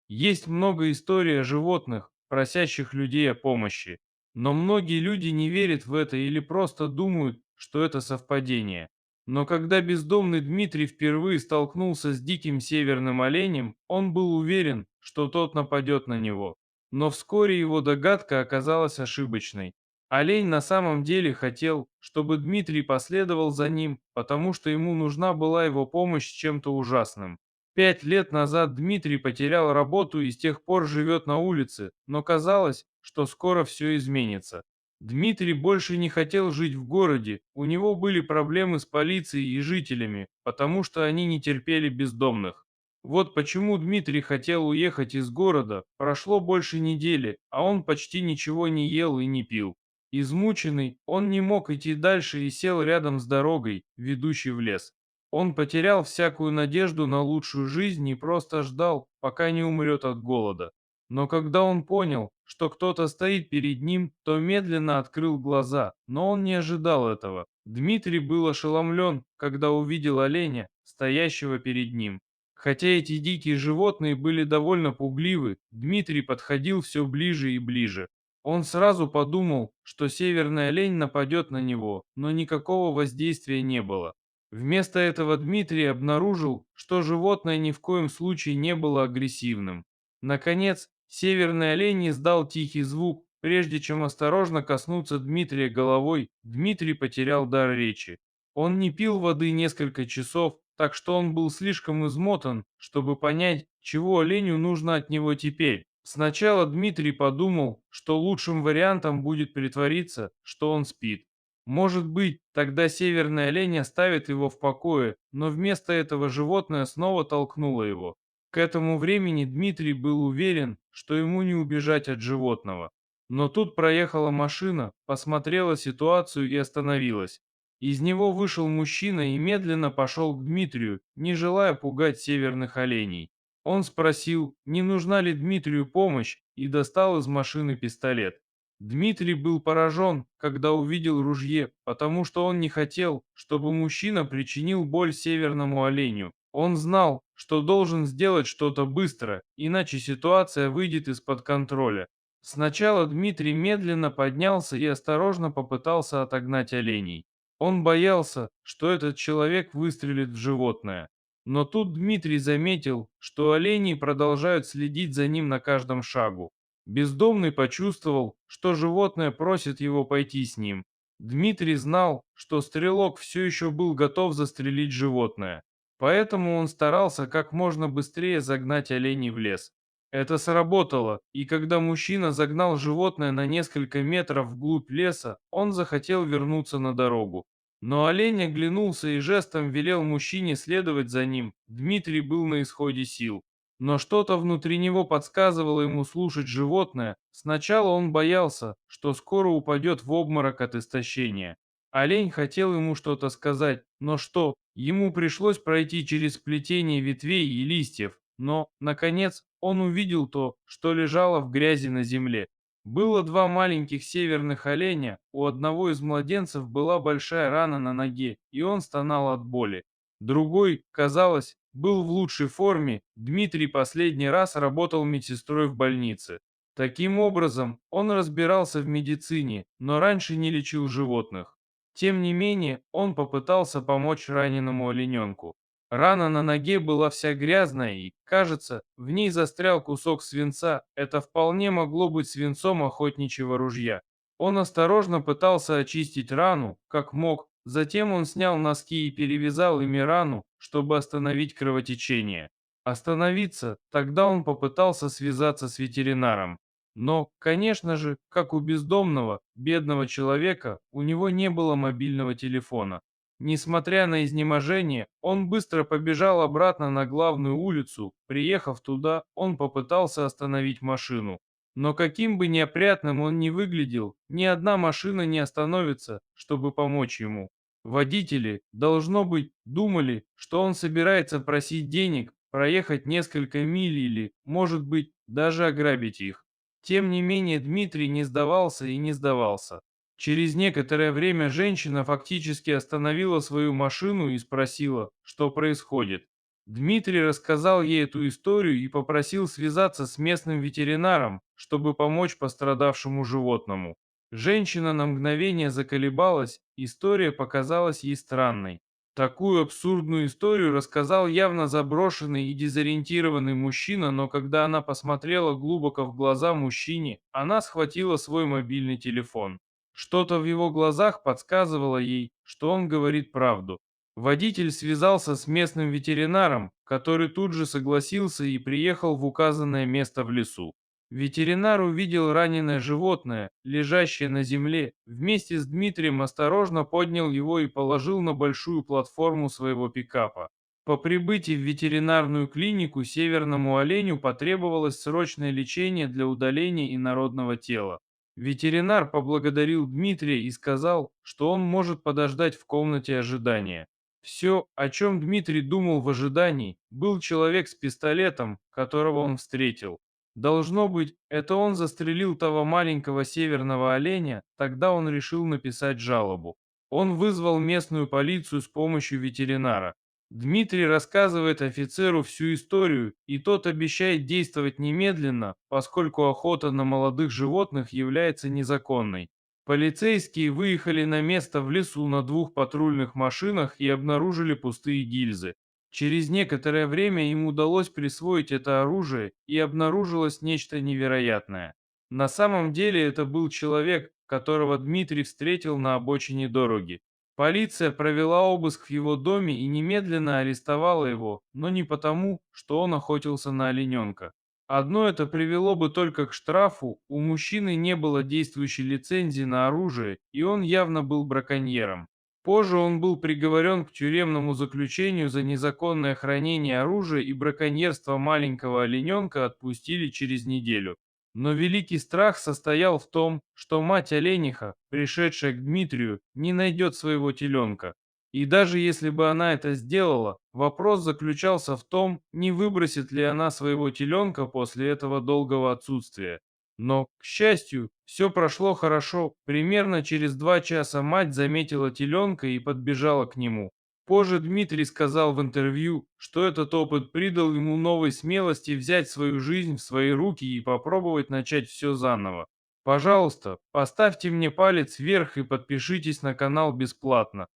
Есть много историй о животных, просящих людей о помощи. Но многие люди не верят в это или просто думают, что это совпадение. Но когда бездомный Дмитрий впервые столкнулся с диким северным оленем, он был уверен, что тот нападет на него. Но вскоре его догадка оказалась ошибочной. Олень на самом деле хотел, чтобы Дмитрий последовал за ним, потому что ему нужна была его помощь с чем-то ужасным. 5 лет назад Дмитрий потерял работу и с тех пор живет на улице, но казалось, что скоро все изменится. Дмитрий больше не хотел жить в городе, у него были проблемы с полицией и жителями, потому что они не терпели бездомных. Вот почему Дмитрий хотел уехать из города, прошло больше недели, а он почти ничего не ел и не пил. Измученный, он не мог идти дальше и сел рядом с дорогой, ведущей в лес. Он потерял всякую надежду на лучшую жизнь и просто ждал, пока не умрет от голода. Но когда он понял, что кто-то стоит перед ним, то медленно открыл глаза, но он не ожидал этого. Дмитрий был ошеломлен, когда увидел оленя, стоящего перед ним. Хотя эти дикие животные были довольно пугливы, Дмитрий подходил все ближе и ближе. Он сразу подумал, что северный олень нападет на него, но никакого воздействия не было. Вместо этого Дмитрий обнаружил, что животное ни в коем случае не было агрессивным. Наконец, северный олень издал тихий звук. Прежде чем осторожно коснуться Дмитрия головой, Дмитрий потерял дар речи. Он не пил воды несколько часов, так что он был слишком измотан, чтобы понять, чего оленю нужно от него теперь. Сначала Дмитрий подумал, что лучшим вариантом будет притвориться, что он спит. Может быть, тогда северный олень оставит его в покое, но вместо этого животное снова толкнуло его. К этому времени Дмитрий был уверен, что ему не убежать от животного. Но тут проехала машина, посмотрела ситуацию и остановилась. Из него вышел мужчина и медленно пошел к Дмитрию, не желая пугать северных оленей. Он спросил, не нужна ли Дмитрию помощь, и достал из машины пистолет. Дмитрий был поражен, когда увидел ружье, потому что он не хотел, чтобы мужчина причинил боль северному оленю. Он знал, что должен сделать что-то быстро, иначе ситуация выйдет из-под контроля. Сначала Дмитрий медленно поднялся и осторожно попытался отогнать оленей. Он боялся, что этот человек выстрелит в животное. Но тут Дмитрий заметил, что олени продолжают следить за ним на каждом шагу. Бездомный почувствовал, что животное просит его пойти с ним. Дмитрий знал, что стрелок все еще был готов застрелить животное. Поэтому он старался как можно быстрее загнать оленей в лес. Это сработало, и когда мужчина загнал животное на несколько метров вглубь леса, он захотел вернуться на дорогу. Но олень оглянулся и жестом велел мужчине следовать за ним. Дмитрий был на исходе сил. Но что-то внутри него подсказывало ему слушать животное. Сначала он боялся, что скоро упадет в обморок от истощения. Олень хотел ему что-то сказать, но что? Ему пришлось пройти через сплетение ветвей и листьев. Но, наконец, он увидел то, что лежало в грязи на земле. Было два маленьких северных оленя, у одного из младенцев была большая рана на ноге, и он стонал от боли. Другой, казалось, был в лучшей форме, Дмитрий последний раз работал медсестрой в больнице. Таким образом, он разбирался в медицине, но раньше не лечил животных. Тем не менее, он попытался помочь раненому олененку. Рана на ноге была вся грязная и, кажется, в ней застрял кусок свинца, это вполне могло быть свинцом охотничьего ружья. Он осторожно пытался очистить рану, как мог, затем он снял носки и перевязал ими рану, чтобы остановить кровотечение. Остановиться, тогда он попытался связаться с ветеринаром. Но, конечно же, как у бездомного, бедного человека, у него не было мобильного телефона. Несмотря на изнеможение, он быстро побежал обратно на главную улицу. Приехав туда, он попытался остановить машину. Но каким бы неопрятным он ни выглядел, ни одна машина не остановится, чтобы помочь ему. Водители, должно быть, думали, что он собирается просить денег, проехать несколько миль или, может быть, даже ограбить их. Тем не менее, Дмитрий не сдавался и не сдавался. Через некоторое время женщина фактически остановила свою машину и спросила, что происходит. Дмитрий рассказал ей эту историю и попросил связаться с местным ветеринаром, чтобы помочь пострадавшему животному. Женщина на мгновение заколебалась, история показалась ей странной. Такую абсурдную историю рассказал явно заброшенный и дезориентированный мужчина, но когда она посмотрела глубоко в глаза мужчине, она схватила свой мобильный телефон. Что-то в его глазах подсказывало ей, что он говорит правду. Водитель связался с местным ветеринаром, который тут же согласился и приехал в указанное место в лесу. Ветеринар увидел раненое животное, лежащее на земле, вместе с Дмитрием осторожно поднял его и положил на большую платформу своего пикапа. По прибытии в ветеринарную клинику северному оленю потребовалось срочное лечение для удаления инородного тела. Ветеринар поблагодарил Дмитрия и сказал, что он может подождать в комнате ожидания. Все, о чем Дмитрий думал в ожидании, был человек с пистолетом, которого он встретил. Должно быть, это он застрелил того маленького северного оленя, тогда он решил написать жалобу. Он вызвал местную полицию с помощью ветеринара. Дмитрий рассказывает офицеру всю историю, и тот обещает действовать немедленно, поскольку охота на молодых животных является незаконной. Полицейские выехали на место в лесу на двух патрульных машинах и обнаружили пустые гильзы. Через некоторое время им удалось присвоить это оружие, и обнаружилось нечто невероятное. На самом деле это был человек, которого Дмитрий встретил на обочине дороги. Полиция провела обыск в его доме и немедленно арестовала его, но не потому, что он охотился на олененка. Одно это привело бы только к штрафу, у мужчины не было действующей лицензии на оружие, и он явно был браконьером. Позже он был приговорен к тюремному заключению за незаконное хранение оружия и браконьерство маленького олененка отпустили через неделю. Но великий страх состоял в том, что мать олениха, пришедшая к Дмитрию, не найдет своего теленка. И даже если бы она это сделала, вопрос заключался в том, не выбросит ли она своего теленка после этого долгого отсутствия. Но, к счастью, все прошло хорошо. Примерно через 2 часа мать заметила теленка и подбежала к нему. Позже Дмитрий сказал в интервью, что этот опыт придал ему новой смелости взять свою жизнь в свои руки и попробовать начать все заново. Пожалуйста, поставьте мне палец вверх и подпишитесь на канал бесплатно.